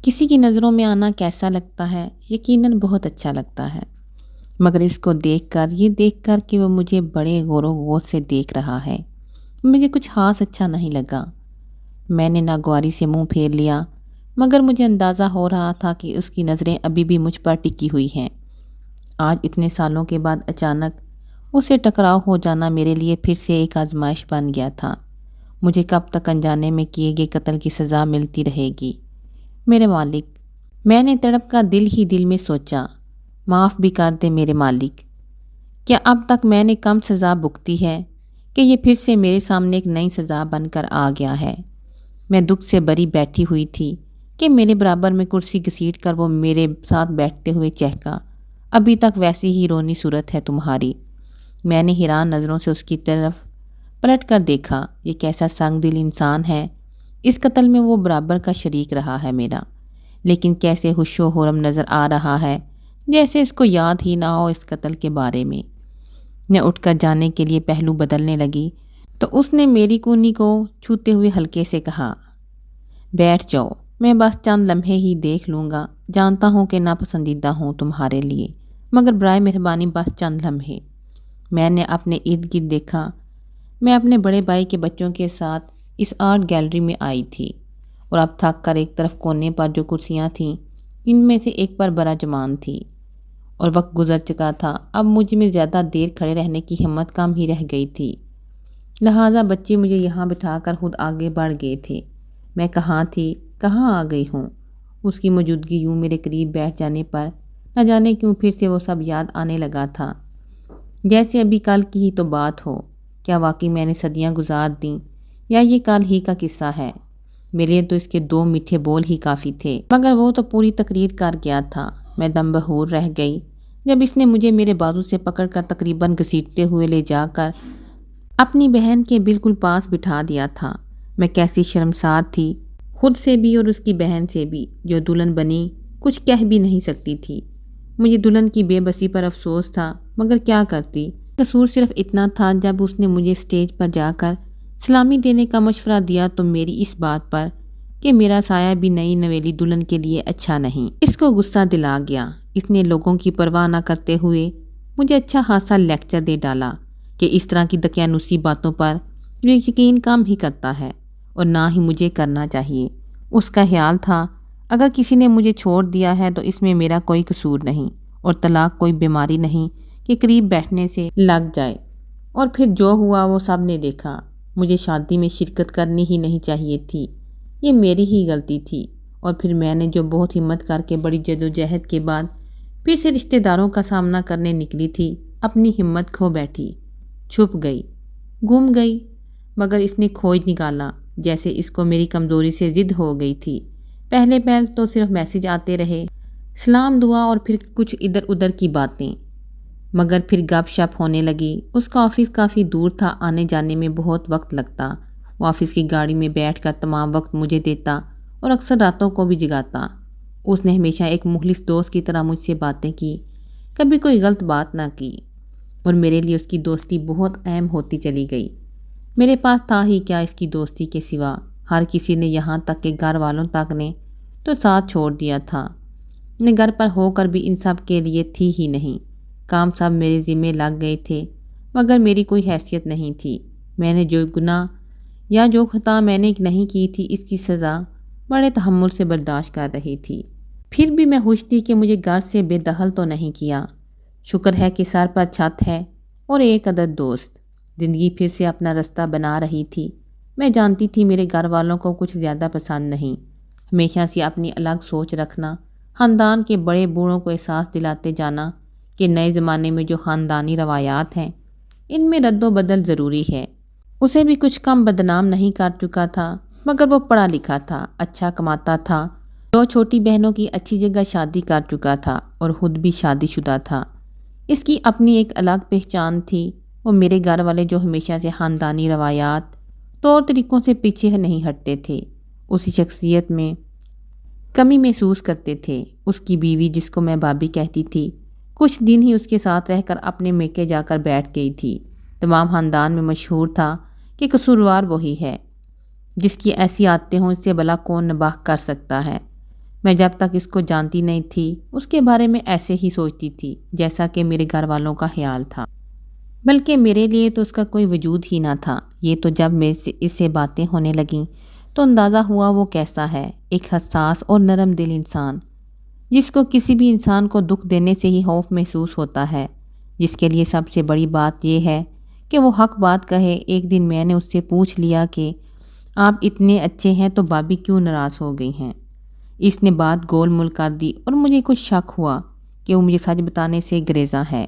کسی کی نظروں میں آنا کیسا لگتا ہے؟ یقیناً بہت اچھا لگتا ہے، مگر اس کو یہ دیکھ کر کہ وہ مجھے بڑے غور و غور سے دیکھ رہا ہے، مجھے کچھ خاص اچھا نہیں لگا۔ میں نے ناگواری سے منہ پھیر لیا، مگر مجھے اندازہ ہو رہا تھا کہ اس کی نظریں ابھی بھی مجھ پر ٹکی ہوئی ہیں۔ آج اتنے سالوں کے بعد اچانک اسے ٹکراؤ ہو جانا میرے لیے پھر سے ایک آزمائش بن گیا تھا۔ مجھے کب تک انجانے میں کیے گئے قتل کی سزا ملتی رہے گی؟ میرے مالک، میں نے تڑپ کا دل ہی دل میں سوچا، معاف بھی کر دے میرے مالک۔ کیا اب تک میں نے کم سزا بھگتی ہے کہ یہ پھر سے میرے سامنے ایک نئی سزا بن کر آ گیا ہے؟ میں دکھ سے بری بیٹھی ہوئی تھی کہ میرے برابر میں کرسی گھسیٹ کر وہ میرے ساتھ بیٹھتے ہوئے چہکا، ابھی تک ویسی ہی رونی صورت ہے تمہاری۔ میں نے حیران نظروں سے اس کی طرف پلٹ کر دیکھا، یہ کیسا سنگ دل انسان ہے۔ اس قتل میں وہ برابر کا شریک رہا ہے میرا، لیکن کیسے خوش و خرم نظر آ رہا ہے، جیسے اس کو یاد ہی نہ ہو اس قتل کے بارے میں۔ میں اٹھ کر جانے کے لیے پہلو بدلنے لگی تو اس نے میری کونی کو چھوتے ہوئے ہلکے سے کہا، بیٹھ جاؤ، میں بس چند لمحے ہی دیکھ لوں گا، جانتا ہوں کہ ناپسندیدہ ہوں تمہارے لیے، مگر برائے مہربانی بس چند لمحے۔ میں نے اپنے ارد گرد دیکھا۔ میں اپنے بڑے بھائی کے بچوں کے ساتھ اس آرٹ گیلری میں آئی تھی، اور اب تھک کر ایک طرف کونے پر جو کرسیاں تھیں ان میں سے ایک پر براجمان تھی، اور وقت گزر چکا تھا۔ اب مجھ میں زیادہ دیر کھڑے رہنے کی ہمت کم ہی رہ گئی تھی، لہٰذا بچے مجھے یہاں بٹھا کر خود آگے بڑھ گئے تھے۔ میں کہاں تھی، کہاں آ گئی ہوں؟ اس کی موجودگی یوں میرے قریب بیٹھ جانے پر نہ جانے کیوں پھر سے وہ سب یاد آنے لگا تھا، جیسے ابھی کل کی ہی تو بات ہو۔ کیا واقعی میں نے صدیاں گزار دیں، یا یہ کل ہی کا قصہ ہے؟ میرے لیے تو اس کے 2 میٹھے بول ہی کافی تھے، مگر وہ تو پوری تقریر کر گیا تھا۔ میں دم بہور رہ گئی جب اس نے مجھے میرے بازو سے پکڑ کر تقریباً گھسیٹتے ہوئے لے جا کر اپنی بہن کے بالکل پاس بٹھا دیا تھا۔ میں کیسی شرمسار تھی، خود سے بھی اور اس کی بہن سے بھی، جو دلہن بنی کچھ کہہ بھی نہیں سکتی تھی۔ مجھے دلہن کی بے بسی پر افسوس تھا، مگر کیا کرتی؟ قصور صرف اتنا تھا، جب اس نے مجھے اسٹیج پر جا کر سلامی دینے کا مشورہ دیا تو میری اس بات پر کہ میرا سایہ بھی نئی نویلی دلہن کے لیے اچھا نہیں، اس کو غصہ دلا گیا۔ اس نے لوگوں کی پرواہ نہ کرتے ہوئے مجھے اچھا خاصا لیکچر دے ڈالا کہ اس طرح کی دقیانوسی باتوں پر یقین کم ہی کرتا ہے، اور نہ ہی مجھے کرنا چاہیے۔ اس کا خیال تھا اگر کسی نے مجھے چھوڑ دیا ہے تو اس میں میرا کوئی قصور نہیں، اور طلاق کوئی بیماری نہیں کہ قریب بیٹھنے سے لگ جائے۔ اور پھر جو ہوا وہ سب نے دیکھا۔ مجھے شادی میں شرکت کرنی ہی نہیں چاہیے تھی، یہ میری ہی غلطی تھی۔ اور پھر میں نے جو بہت ہمت کر کے بڑی جدوجہد کے بعد پھر سے رشتہ داروں کا سامنا کرنے نکلی تھی، اپنی ہمت کھو بیٹھی، چھپ گئی، گم گئی۔ مگر اس نے کھوج نکالا، جیسے اس کو میری کمزوری سے ضد ہو گئی تھی۔ پہلے تو صرف میسج آتے رہے، سلام دعا اور پھر کچھ ادھر ادھر کی باتیں، مگر پھر گپ شپ ہونے لگی۔ اس کا آفس کافی دور تھا، آنے جانے میں بہت وقت لگتا۔ وہ آفس کی گاڑی میں بیٹھ کر تمام وقت مجھے دیتا اور اکثر راتوں کو بھی جگاتا۔ اس نے ہمیشہ ایک مخلص دوست کی طرح مجھ سے باتیں کی، کبھی کوئی غلط بات نہ کی، اور میرے لیے اس کی دوستی بہت اہم ہوتی چلی گئی۔ میرے پاس تھا ہی کیا اس کی دوستی کے سوا؟ ہر کسی نے، یہاں تک کہ گھر والوں تک نے تو ساتھ چھوڑ دیا تھا۔ میں گھر پر ہو کر بھی ان سب کے لیے تھی ہی نہیں۔ کام سب میرے ذمے لگ گئے تھے، مگر میری کوئی حیثیت نہیں تھی۔ میں نے جو گناہ یا جو خطا میں نے نہیں کی تھی، اس کی سزا بڑے تحمل سے برداشت کر رہی تھی۔ پھر بھی میں خوش تھی کہ مجھے گھر سے بے دخل تو نہیں کیا۔ شکر ہے کہ سر پر چھت ہے اور ایک عدد دوست۔ زندگی پھر سے اپنا رستہ بنا رہی تھی۔ میں جانتی تھی میرے گھر والوں کو کچھ زیادہ پسند نہیں، ہمیشہ سے اپنی الگ سوچ رکھنا، خاندان کے بڑے بوڑھوں کو احساس دلاتے جانا کہ نئے زمانے میں جو خاندانی روایات ہیں ان میں رد و بدل ضروری ہے۔ اسے بھی کچھ کم بدنام نہیں کر چکا تھا، مگر وہ پڑھا لکھا تھا، اچھا کماتا تھا، 2 چھوٹی بہنوں کی اچھی جگہ شادی کر چکا تھا، اور خود بھی شادی شدہ تھا۔ اس کی اپنی ایک الگ پہچان تھی۔ وہ میرے گھر والے جو ہمیشہ سے خاندانی روایات، طور طریقوں سے پیچھے نہیں ہٹتے تھے، اسی شخصیت میں کمی محسوس کرتے تھے۔ اس کی بیوی، جس کو میں بابی کہتی تھی، کچھ دن ہی اس کے ساتھ رہ کر اپنے میکے جا کر بیٹھ گئی تھی۔ تمام خاندان میں مشہور تھا کہ قصوروار وہی ہے، جس کی ایسی عادتیں ہوں اس سے بھلا کون نباہ کر سکتا ہے۔ میں جب تک اس کو جانتی نہیں تھی اس کے بارے میں ایسے ہی سوچتی تھی جیسا کہ میرے گھر والوں کا خیال تھا، بلکہ میرے لیے تو اس کا کوئی وجود ہی نہ تھا۔ یہ تو جب میرے سے اس سے باتیں ہونے لگیں تو اندازہ ہوا وہ کیسا ہے، ایک حساس اور نرم دل انسان، جس کو کسی بھی انسان کو دکھ دینے سے ہی خوف محسوس ہوتا ہے، جس کے لیے سب سے بڑی بات یہ ہے کہ وہ حق بات کہے۔ ایک دن میں نے اس سے پوچھ لیا کہ آپ اتنے اچھے ہیں تو بھابھی کیوں ناراض ہو گئی ہیں؟ اس نے بات گول مول کر دی اور مجھے کچھ شک ہوا کہ وہ مجھے سچ بتانے سے گریزاں ہے،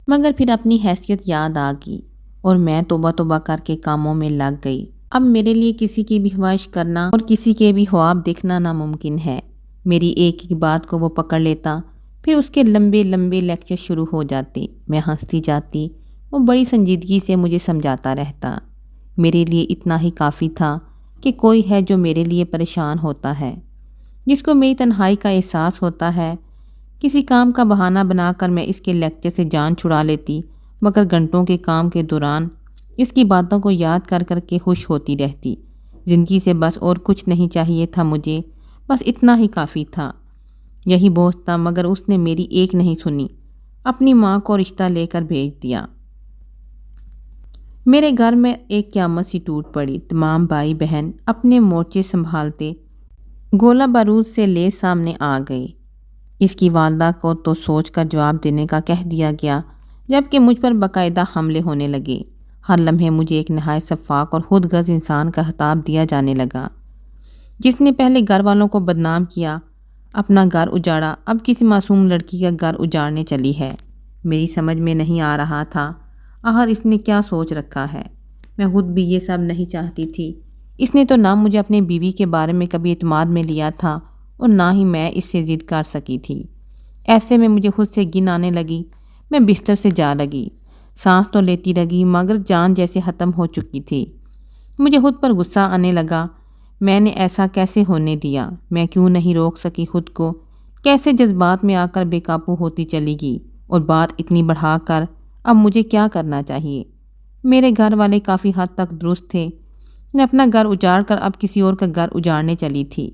مگر پھر اپنی حیثیت یاد آ گئی اور میں توبہ توبہ کر کے کاموں میں لگ گئی۔ اب میرے لیے کسی کی بھی خواہش کرنا اور کسی کے بھی خواب دیکھنا ناممکن ہے۔ میری ایک ایک بات کو وہ پکڑ لیتا، پھر اس کے لمبے لمبے لیکچر شروع ہو جاتے، میں ہنستی جاتی، وہ بڑی سنجیدگی سے مجھے سمجھاتا رہتا۔ میرے لیے اتنا ہی کافی تھا کہ کوئی ہے جو میرے لیے پریشان ہوتا ہے، جس کو میری تنہائی کا احساس ہوتا ہے۔ کسی کام کا بہانہ بنا کر میں اس کے لیکچر سے جان چھڑا لیتی، مگر گھنٹوں کے کام کے دوران اس کی باتوں کو یاد کر کر کے خوش ہوتی رہتی۔ زندگی سے بس اور کچھ نہیں چاہیے تھا مجھے، بس اتنا ہی کافی تھا، یہی بہت تھا۔ مگر اس نے میری ایک نہیں سنی، اپنی ماں کو رشتہ لے کر بھیج دیا۔ میرے گھر میں ایک قیامت سی ٹوٹ پڑی۔ تمام بھائی بہن اپنے مورچے سنبھالتے گولہ بارود سے لیس سامنے آ گئی۔ اس کی والدہ کو تو سوچ کر جواب دینے کا کہہ دیا گیا، جبکہ مجھ پر باقاعدہ حملے ہونے لگے۔ ہر لمحے مجھے ایک نہایت شفاق اور خود غرض انسان کا خطاب دیا جانے لگا، جس نے پہلے گھر والوں کو بدنام کیا، اپنا گھر اجاڑا، اب کسی معصوم لڑکی کا گھر اجاڑنے چلی ہے۔ میری سمجھ میں نہیں آ رہا تھا آخر اس نے کیا سوچ رکھا ہے۔ میں خود بھی یہ سب نہیں چاہتی تھی۔ اس نے تو نہ مجھے اپنے بیوی کے بارے میں کبھی اعتماد میں لیا تھا اور نہ ہی میں اس سے ضد کر سکی تھی۔ ایسے میں مجھے خود سے گن آنے لگی، میں بستر سے جا لگی، سانس تو لیتی رہی مگر جان جیسے ختم ہو چکی تھی۔ مجھے خود پر غصہ آنے لگا، میں نے ایسا کیسے ہونے دیا؟ میں کیوں نہیں روک سکی خود کو؟ کیسے جذبات میں آ کر بے قابو ہوتی چلی گئی؟ اور بات اتنی بڑھا کر اب مجھے کیا کرنا چاہیے؟ میرے گھر والے کافی حد تک درست تھے، میں اپنا گھر اجاڑ کر اب کسی اور کا گھر اجاڑنے چلی تھی۔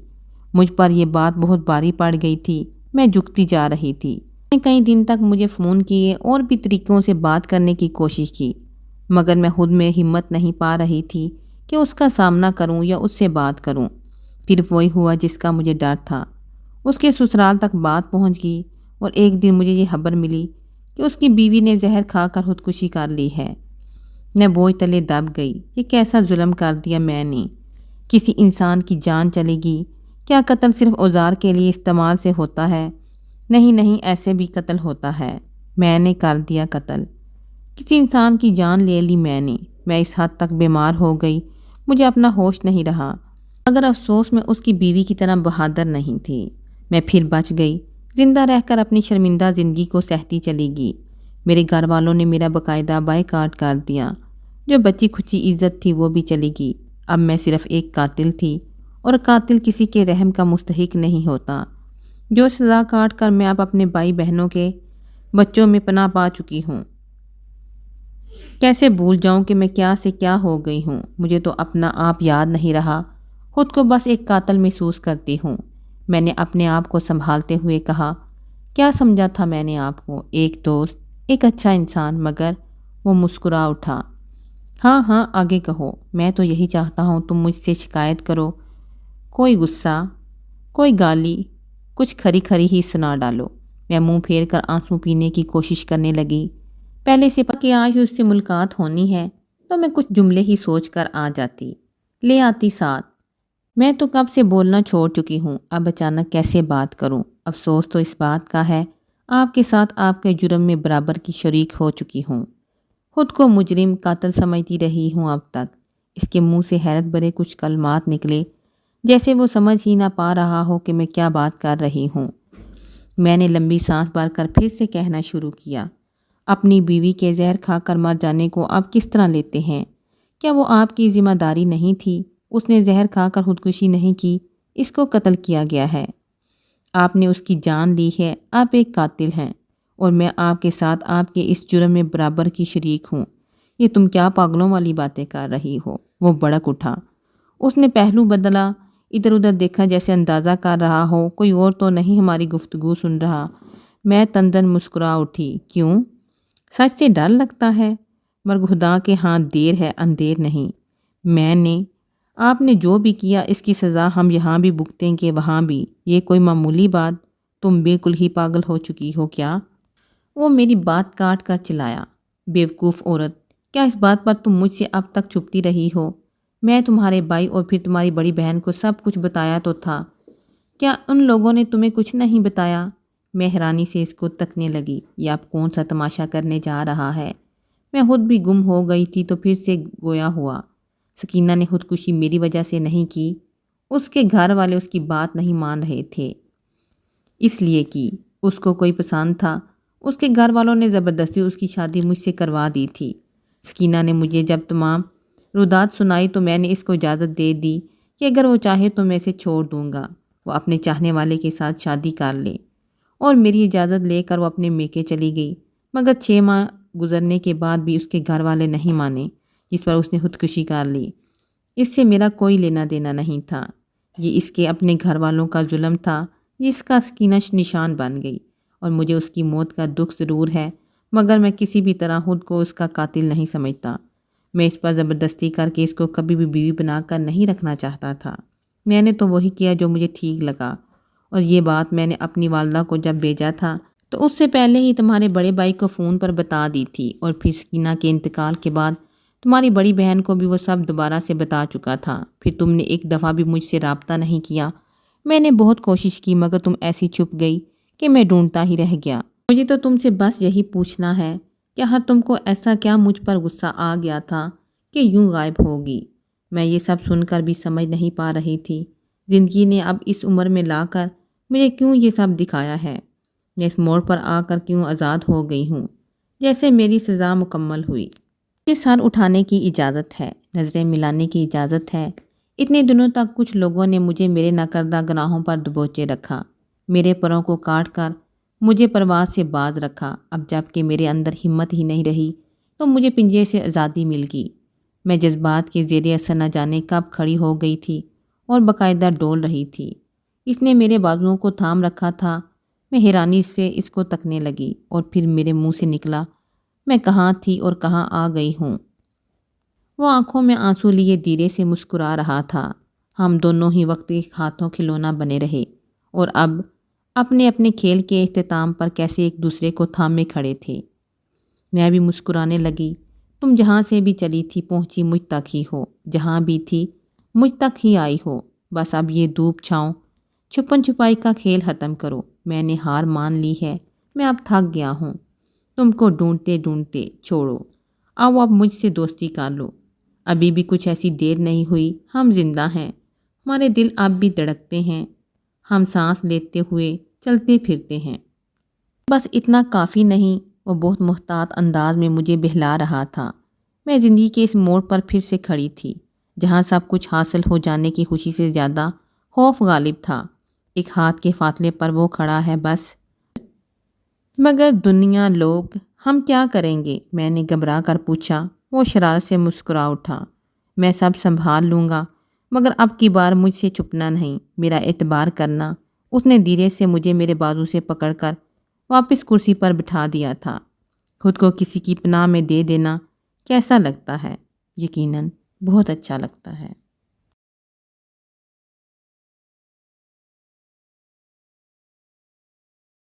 مجھ پر یہ بات بہت بھاری پڑ گئی تھی، میں جھکتی جا رہی تھی۔ میں نے کئی دن تک مجھے فون کیے اور بھی طریقوں سے بات کرنے کی کوشش کی، مگر میں خود میں ہمت نہیں پا رہی تھی کہ اس کا سامنا کروں یا اس سے بات کروں۔ پھر وہی ہوا جس کا مجھے ڈر تھا۔ اس کے سسرال تک بات پہنچ گئی اور ایک دن مجھے یہ خبر ملی کہ اس کی بیوی نے زہر کھا کر خودکشی کر لی ہے۔ میں بوجھ تلے دب گئی، یہ کیسا ظلم کر دیا میں نے؟ کسی انسان کی جان چلے گی؟ کیا قتل صرف اوزار کے لیے استعمال سے ہوتا ہے؟ نہیں نہیں، ایسے بھی قتل ہوتا ہے۔ میں نے کر دیا قتل، کسی انسان کی جان لے لی میں نے۔ میں اس حد تک بیمار ہو گئی، مجھے اپنا ہوش نہیں رہا، مگر افسوس میں اس کی بیوی کی طرح بہادر نہیں تھی۔ میں پھر بچ گئی، زندہ رہ کر اپنی شرمندہ زندگی کو سہتی چلی گئی۔ میرے گھر والوں نے میرا باقاعدہ بائیکاٹ کر دیا، جو بچی کھچی عزت تھی وہ بھی چلی گئی۔ اب میں صرف ایک قاتل تھی، اور قاتل کسی کے رحم کا مستحق نہیں ہوتا۔ جو سزا کاٹ کر میں اب اپنے بھائی بہنوں کے بچوں میں پناہ پا چکی ہوں، کیسے بھول جاؤں کہ میں کیا سے کیا ہو گئی ہوں؟ مجھے تو اپنا آپ یاد نہیں رہا، خود کو بس ایک قاتل محسوس کرتی ہوں۔ میں نے اپنے آپ کو سنبھالتے ہوئے کہا، کیا سمجھا تھا میں نے آپ کو؟ ایک دوست، ایک اچھا انسان۔ مگر وہ مسکرا اٹھا۔ ہاں ہاں، آگے کہو، میں تو یہی چاہتا ہوں تم مجھ سے شکایت کرو، کوئی غصہ، کوئی گالی، کچھ کھری کھری ہی سنا ڈالو۔ میں منہ پھیر کر آنسو پینے کی کوشش کرنے لگی۔ پہلے سے کہ آج اس سے ملاقات ہونی ہے تو میں کچھ جملے ہی سوچ کر آ جاتی، لے آتی ساتھ۔ میں تو کب سے بولنا چھوڑ چکی ہوں، اب اچانک کیسے بات کروں؟ افسوس تو اس بات کا ہے آپ کے ساتھ آپ کے جرم میں برابر کی شریک ہو چکی ہوں۔ خود کو مجرم قاتل سمجھتی رہی ہوں اب تک۔ اس کے منہ سے حیرت بھرے کچھ کلمات نکلے، جیسے وہ سمجھ ہی نہ پا رہا ہو کہ میں کیا بات کر رہی ہوں۔ میں نے لمبی سانس بھر کر پھر سے کہنا شروع کیا، اپنی بیوی کے زہر کھا کر مر جانے کو آپ کس طرح لیتے ہیں؟ کیا وہ آپ کی ذمہ داری نہیں تھی؟ اس نے زہر کھا کر خودکشی نہیں کی، اس کو قتل کیا گیا ہے۔ آپ نے اس کی جان لی ہے، آپ ایک قاتل ہیں، اور میں آپ کے ساتھ آپ کے اس جرم میں برابر کی شریک ہوں۔ یہ تم کیا پاگلوں والی باتیں کر رہی ہو؟ وہ بڑک اٹھا، اس نے پہلو بدلا، ادھر ادھر دیکھا جیسے اندازہ کر رہا ہو کوئی اور تو نہیں ہماری گفتگو سن رہا۔ میں تندن مسکرا اٹھی۔ کیوں؟ سچ سے ڈر لگتا ہے؟ مگر خدا کے ہاں دیر ہے اندیر نہیں۔ آپ نے جو بھی کیا اس کی سزا ہم یہاں بھی بھگتیں گے وہاں بھی، یہ کوئی معمولی بات؟ تم بالکل ہی پاگل ہو چکی ہو کیا؟ وہ میری بات کاٹ کر چلایا۔ بیوقوف عورت، کیا اس بات پر تم مجھ سے اب تک چھپتی رہی ہو؟ میں تمہارے بھائی اور پھر تمہاری بڑی بہن کو سب کچھ بتایا تو تھا، کیا ان لوگوں نے تمہیں کچھ نہیں بتایا؟ میں حیرانی سے اس کو تکنے لگی۔ یہ اب کون سا تماشا کرنے جا رہا ہے؟ میں خود بھی گم ہو گئی تھی تو پھر سے گویا ہوا۔ سکینہ نے خودکشی میری وجہ سے نہیں کی، اس کے گھر والے اس کی بات نہیں مان رہے تھے، اس لیے کی اس کو کوئی پسند تھا۔ اس کے گھر والوں نے زبردستی اس کی شادی مجھ سے کروا دی تھی۔ سکینہ نے مجھے جب تمام رودات سنائی تو میں نے اس کو اجازت دے دی کہ اگر وہ چاہے تو میں اسے چھوڑ دوں گا، وہ اپنے چاہنے والے کے ساتھ شادی کر لے، اور میری اجازت لے کر وہ اپنے میکے چلی گئی۔ مگر 6 ماہ گزرنے کے بعد بھی اس کے گھر والے نہیں مانے، جس پر اس نے خودکشی کر لی۔ اس سے میرا کوئی لینا دینا نہیں تھا، یہ اس کے اپنے گھر والوں کا ظلم تھا جس کا سکینہ نشان بن گئی، اور مجھے اس کی موت کا دکھ ضرور ہے، مگر میں کسی بھی طرح خود کو اس کا قاتل نہیں سمجھتا۔ میں اس پر زبردستی کر کے اس کو کبھی بھی بیوی بنا کر نہیں رکھنا چاہتا تھا۔ میں نے تو وہی کیا جو مجھے ٹھیک لگا، اور یہ بات میں نے اپنی والدہ کو جب بھیجا تھا تو اس سے پہلے ہی تمہارے بڑے بھائی کو فون پر بتا دی تھی، اور پھر سکینہ کے انتقال کے بعد تمہاری بڑی بہن کو بھی وہ سب دوبارہ سے بتا چکا تھا۔ پھر تم نے ایک دفعہ بھی مجھ سے رابطہ نہیں کیا۔ میں نے بہت کوشش کی مگر تم ایسی چھپ گئی کہ میں ڈھونڈتا ہی رہ گیا۔ مجھے تو تم سے بس یہی پوچھنا ہے کہ ہر تم کو ایسا کیا مجھ پر غصہ آ گیا تھا کہ یوں غائب ہوگی؟ میں یہ سب سن کر بھی سمجھ نہیں پا رہی تھی، زندگی نے اب اس عمر میں لا کر مجھے کیوں یہ سب دکھایا ہے؟ میں اس موڑ پر آ کر کیوں آزاد ہو گئی ہوں جیسے میری سزا مکمل ہوئی؟ مجھے سر اٹھانے کی اجازت ہے، نظریں ملانے کی اجازت ہے۔ اتنے دنوں تک کچھ لوگوں نے مجھے میرے ناکردہ گناہوں پر دبوچے رکھا، میرے پروں کو کاٹ کر مجھے پرواز سے باز رکھا۔ اب جب کہ میرے اندر ہمت ہی نہیں رہی تو مجھے پنجے سے آزادی مل گئی۔ میں جذبات کے زیر اثر نہ جانے کب کھڑی ہو گئی تھی اور باقاعدہ ڈول رہی تھی۔ اس نے میرے بازوؤں کو تھام رکھا تھا۔ میں حیرانی سے اس کو تکنے لگی، اور پھر میرے منہ سے نکلا، میں کہاں تھی اور کہاں آ گئی ہوں؟ وہ آنکھوں میں آنسو لیے دھیرے سے مسکرا رہا تھا۔ ہم دونوں ہی وقت کے ہاتھوں کھلونا بنے رہے، اور اب اپنے اپنے کھیل کے اختتام پر کیسے ایک دوسرے کو تھامے کھڑے تھے۔ میں بھی مسکرانے لگی۔ تم جہاں سے بھی چلی تھی پہنچی مجھ تک ہی ہو، جہاں بھی تھی مجھ تک ہی آئی ہو۔ بس اب یہ دھوپ چھاؤں چھپن چھپائی کا کھیل ختم کرو۔ میں نے ہار مان لی ہے، میں اب تھک گیا ہوں تم کو ڈھونڈتے ڈھونڈتے۔ چھوڑو، آؤ اب مجھ سے دوستی کر لو۔ ابھی بھی کچھ ایسی دیر نہیں ہوئی، ہم زندہ ہیں، ہمارے دل اب بھی دھڑکتے ہیں، ہم سانس لیتے ہوئے چلتے پھرتے ہیں۔ بس اتنا کافی نہیں؟ وہ بہت محتاط انداز میں مجھے بہلا رہا تھا۔ میں زندگی کے اس موڑ پر پھر سے کھڑی تھی جہاں سب کچھ حاصل ہو جانے کی خوشی سے زیادہ خوف غالب تھا۔ ایک ہاتھ کے فاصلے پر وہ کھڑا ہے بس۔ مگر دنیا، لوگ، ہم کیا کریں گے؟ میں نے گھبرا کر پوچھا۔ وہ شرارت سے مسکرا اٹھا۔ میں سب سنبھال لوں گا، مگر اب کی بار مجھ سے چھپنا نہیں، میرا اعتبار کرنا۔ اس نے دھیرے سے مجھے میرے بازو سے پکڑ کر واپس کرسی پر بٹھا دیا تھا۔ خود کو کسی کی پناہ میں دے دینا کیسا لگتا ہے؟ یقیناً بہت اچھا لگتا ہے۔